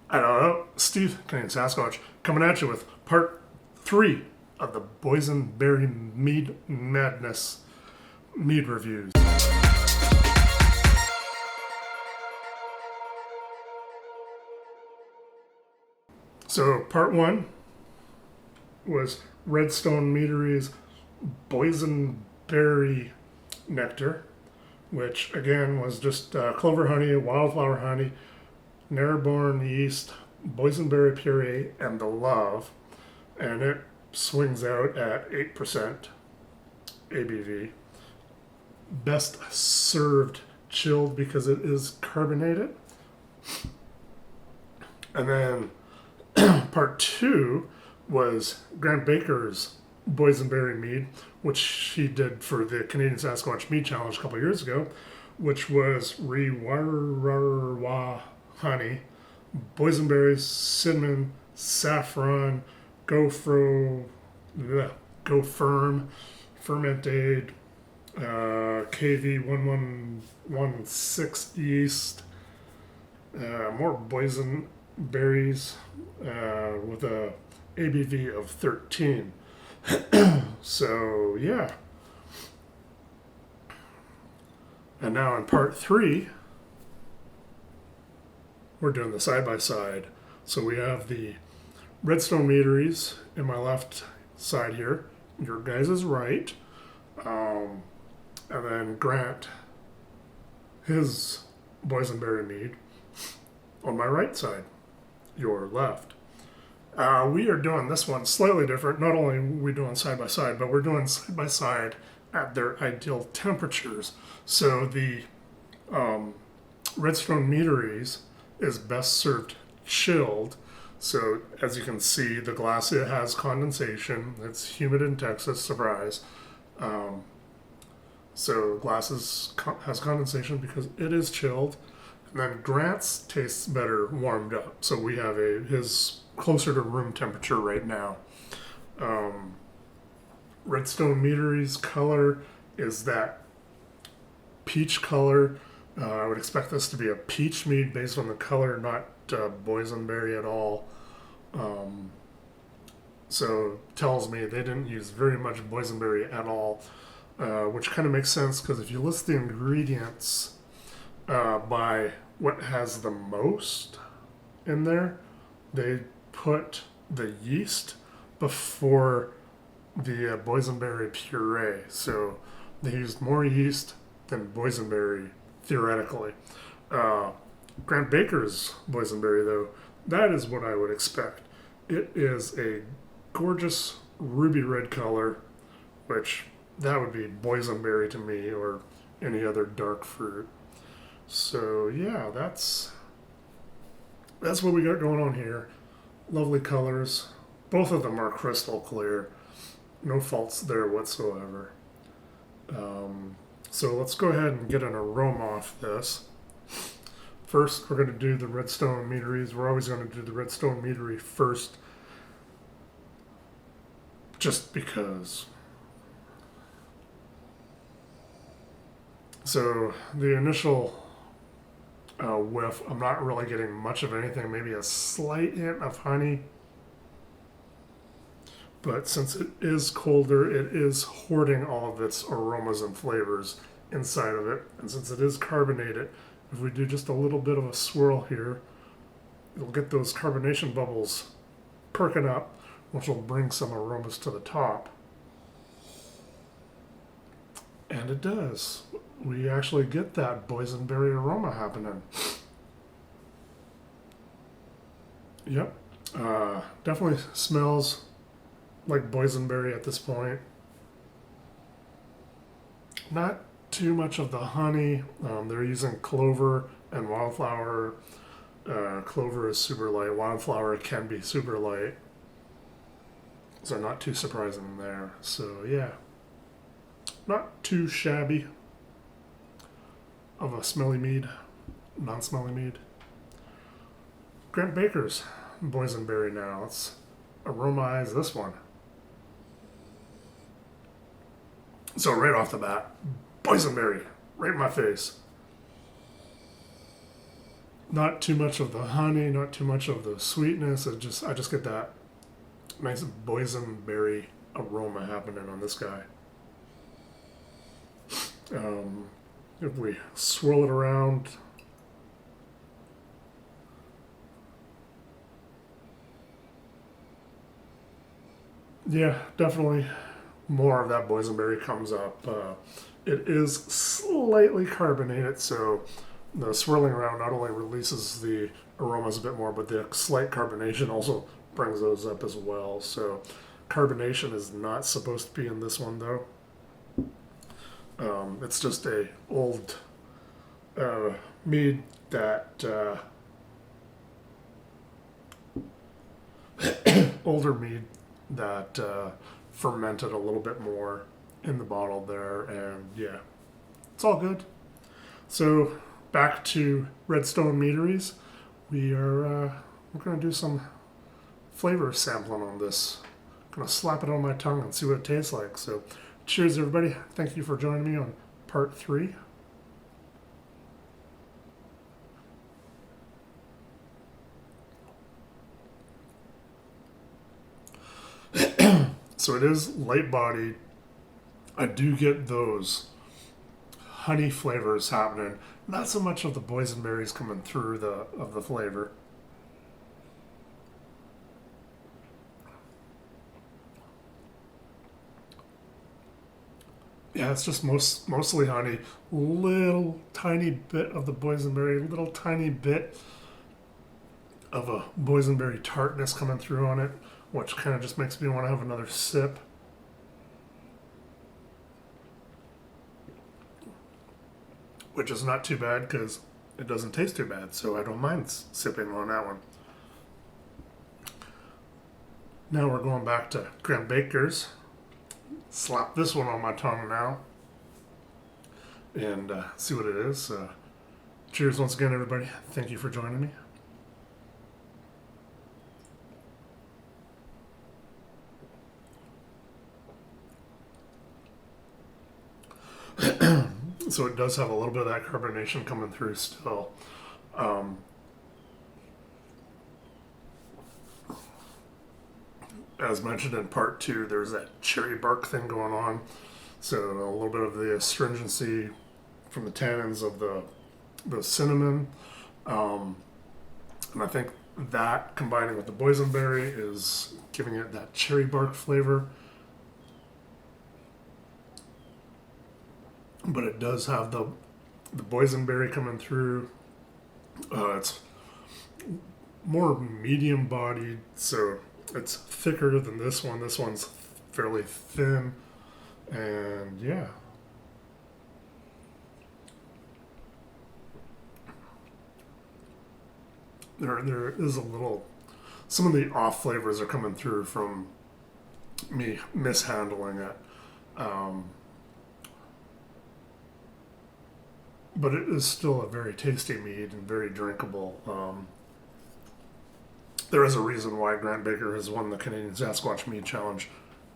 I don't know. Steve, Canadian Sasquatch, coming at you with part 3 of the Boysenberry Mead Madness mead reviews. So, part 1 was Redstone Meadery's Boysenberry Nectar, which again was just clover honey, wildflower honey, Narrowborn yeast, boysenberry puree, and the love, and it swings out at 8% ABV. Best served chilled because it is carbonated. And then part 2 was Grant Baker's boysenberry mead, which she did for the Canadian Sasquatch Mead Challenge a couple years ago, which was Rewarwa honey, boysenberries, cinnamon, saffron, go firm, fermented, KV1116 yeast, more boysenberries with a ABV of 13. So yeah. And now in part 3, we're doing the side-by-side. So we have the Redstone Meaderies in my left side here. Your guys is right. And then Grant, his boysenberry mead, on my right side, your left. We are doing this one slightly different. Not only are we doing side-by-side, but we're doing side-by-side at their ideal temperatures. So the Redstone Meaderies is best served chilled. So as you can see, the glass, it has condensation. It's humid in Texas, surprise. So glass has condensation because it is chilled. And then Grant's tastes better warmed up. So we have his closer to room temperature right now. Redstone Meadery's color is that peach color. I would expect this to be a peach mead based on the color, not boysenberry at all. So tells me they didn't use very much boysenberry at all, which kind of makes sense because if you list the ingredients by what has the most in there, they put the yeast before the boysenberry puree. So they used more yeast than boysenberry, theoretically. Grant Baker's boysenberry, though, that is what I would expect. It is a gorgeous ruby red color, which that would be boysenberry to me or any other dark fruit. So yeah, that's what we got going on here. Lovely colors. Both of them are crystal clear. No faults there whatsoever. So let's go ahead and get an aroma off this. First, we're going to do the Redstone Meaderies. We're always going to do the Redstone Meadery first, just because. So the initial whiff, I'm not really getting much of anything, maybe a slight hint of honey. But since it is colder, it is hoarding all of its aromas and flavors inside of it. And since it is carbonated, if we do just a little bit of a swirl here, you'll get those carbonation bubbles perking up, which will bring some aromas to the top. And it does. We actually get that boysenberry aroma happening. Yep. Definitely smells like boysenberry at this point. Not too much of the honey. They're using clover and wildflower. Clover is super light. Wildflower can be super light. So not too surprising there. So yeah. Not too shabby of a smelly mead. Non-smelly mead. Grant Baker's boysenberry now. Let's aromatize this one. So right off the bat, boysenberry, right in my face. not too much of the honey, not too much of the sweetness. I just get that nice boysenberry aroma happening on this guy. If we swirl it around, yeah, definitely more of that boysenberry comes up. It is slightly carbonated, so the swirling around not only releases the aromas a bit more, but the slight carbonation also brings those up as well. So carbonation is not supposed to be in this one though. It's just a old mead that older mead that fermented a little bit more in the bottle there, and yeah, it's all good. So back to Redstone Meaderies, we're gonna do some flavor sampling on this. I'm gonna slap it on my tongue and see what it tastes like. So cheers, everybody. Thank you for joining me on part 3. So it is light bodied. I do get those honey flavors happening. Not so much of the boysenberries coming through the flavor. Yeah, it's just mostly honey. Little tiny bit of the boysenberry, little tiny bit of a boysenberry tartness coming through on it, which kind of just makes me want to have another sip. Which is not too bad because it doesn't taste too bad, so I don't mind sipping on that one. Now we're going back to Grant Baker's. Slap this one on my tongue now and see what it is. Cheers once again, everybody. Thank you for joining me. So it does have a little bit of that carbonation coming through still. As mentioned in part 2, there's that cherry bark thing going on. So a little bit of the astringency from the tannins of the cinnamon. And I think that combining with the boysenberry is giving it that cherry bark flavor. But it does have the boysenberry coming through. It's more medium bodied, so it's thicker than this one. This one's fairly thin, and yeah. There is a little, some of the off flavors are coming through from me mishandling it. But it is still a very tasty mead and very drinkable. There is a reason why Grant Baker has won the Canadian Sasquatch Mead Challenge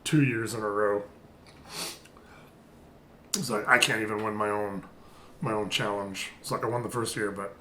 2 years in a row. It's like I can't even win my own challenge. It's like I won the first year, but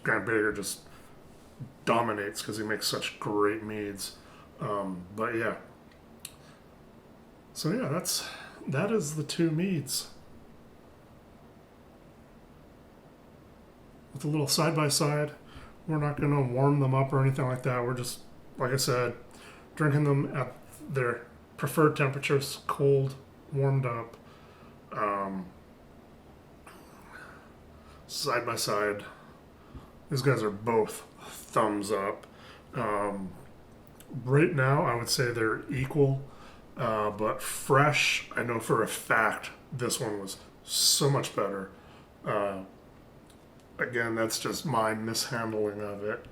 Grant Baker just dominates because he makes such great meads. But yeah. So yeah, that is the 2 meads. With a little side by side. We're not going to warm them up or anything like that. We're just, like I said, drinking them at their preferred temperatures, cold, warmed up, side by side. These guys are both thumbs up. Right now, I would say they're equal, but fresh, I know for a fact this one was so much better. Again, that's just my mishandling of it.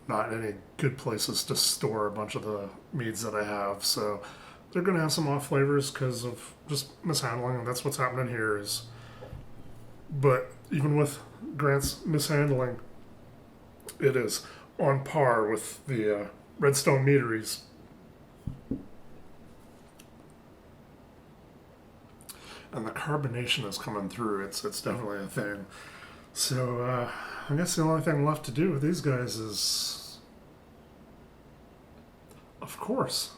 Not any good places to store a bunch of the meads that I have, so they're going to have some off flavors because of just mishandling, and that's what's happening here. But even with Grant's mishandling, it is on par with the Redstone Meaderies. And the carbonation is coming through. It's definitely a thing. So I guess the only thing left to do with these guys is, of course,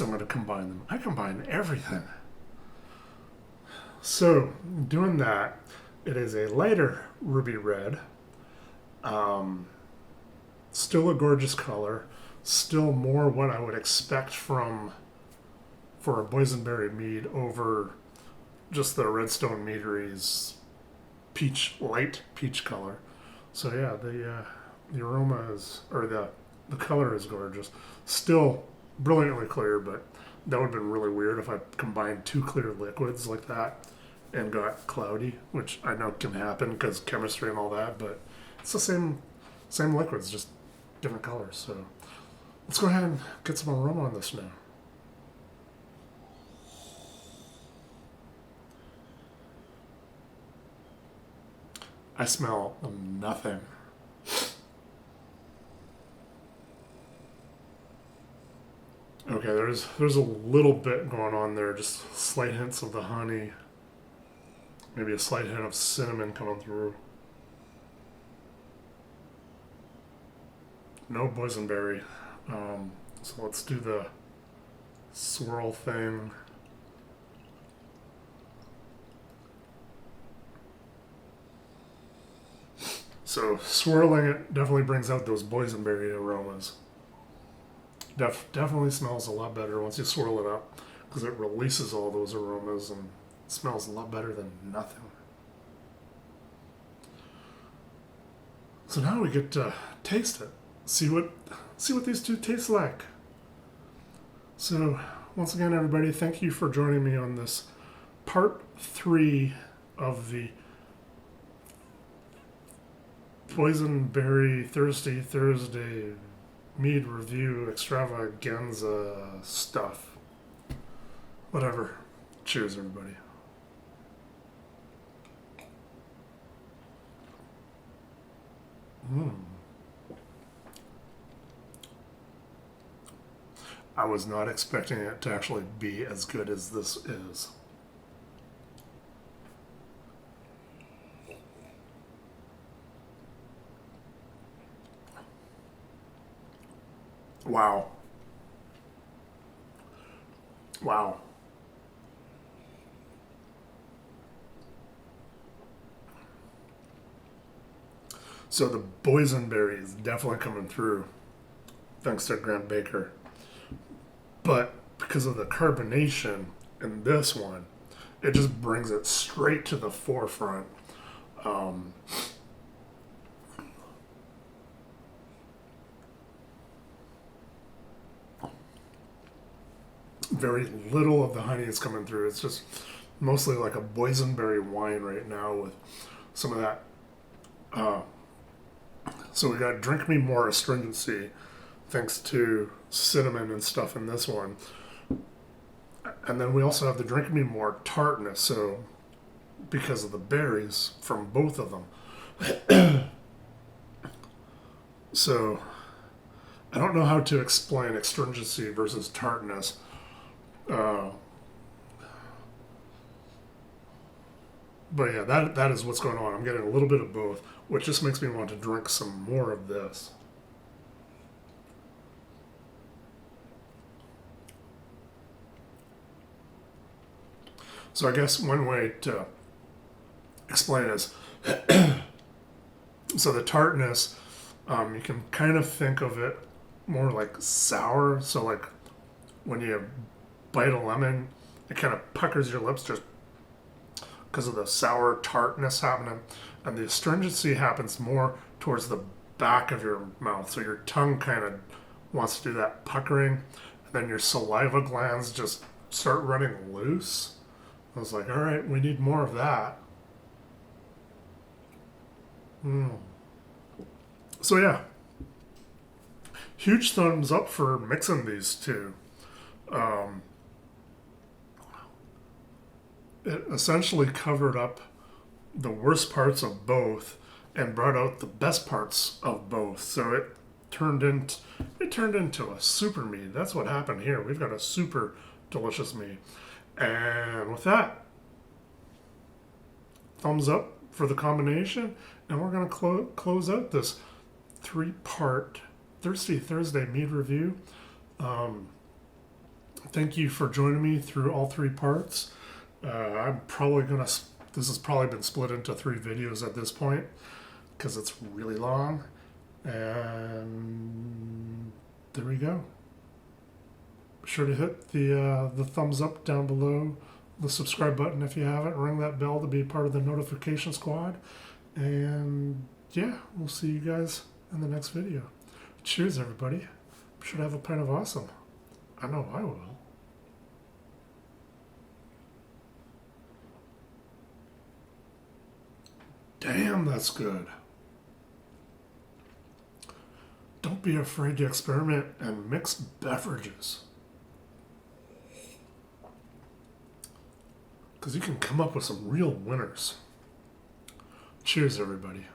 I'm going to combine them. I combine everything. So doing that, it is a lighter ruby red. Still a gorgeous color. Still more what I would expect for a boysenberry mead over just the Redstone Meadery's light peach color. So yeah, the aroma is, or the color is gorgeous. Still brilliantly clear, but that would have been really weird if I combined two clear liquids like that and got cloudy, which I know can happen because chemistry and all that, but it's the same liquids, just different colors. So let's go ahead and get some aroma on this now. I smell nothing. Okay, there's a little bit going on there, just slight hints of the honey, maybe a slight hint of cinnamon coming through. No boysenberry. So let's do the swirl thing. So swirling it definitely brings out those boysenberry aromas. Definitely smells a lot better once you swirl it up because it releases all those aromas and smells a lot better than nothing. So now we get to taste it. See what these two taste like. So once again, everybody, thank you for joining me on this part 3 of the Boysenberry Thirsty Thursday mead review extravaganza stuff. Whatever. Cheers, everybody. I was not expecting it to actually be as good as this is. Wow. Wow. So the boysenberry is definitely coming through, thanks to Grant Baker. But because of the carbonation in this one, it just brings it straight to the forefront. Very little of the honey is coming through. It's just mostly like a boysenberry wine right now with some of that. So we got Drink Me More astringency thanks to cinnamon and stuff in this one. And then we also have the Drink Me More tartness, so because of the berries from both of them. So I don't know how to explain astringency versus tartness. But yeah, that is what's going on. I'm getting a little bit of both, which just makes me want to drink some more of this. So I guess one way to explain is, so the tartness, you can kind of think of it more like sour. So like when you bite a lemon, it kind of puckers your lips just because of the sour tartness happening. And the astringency happens more towards the back of your mouth. So your tongue kind of wants to do that puckering. And then your saliva glands just start running loose. I was like, all right, we need more of that. So yeah, huge thumbs up for mixing these two. It essentially covered up the worst parts of both and brought out the best parts of both. So it turned into a super mead. That's what happened here. We've got a super delicious mead. And with that, thumbs up for the combination. And we're going to close out this 3-part Thirsty Thursday mead review. Thank you for joining me through all 3 parts. I'm probably going to... This has probably been split into 3 videos at this point because it's really long. And there we go. Be sure to hit the thumbs up down below, the subscribe button if you haven't, ring that bell to be part of the notification squad. And yeah, we'll see you guys in the next video. Cheers, everybody. Be sure to have a pint of awesome. I know I will. Damn, that's good. Don't be afraid to experiment and mix beverages. Because you can come up with some real winners. Cheers, everybody.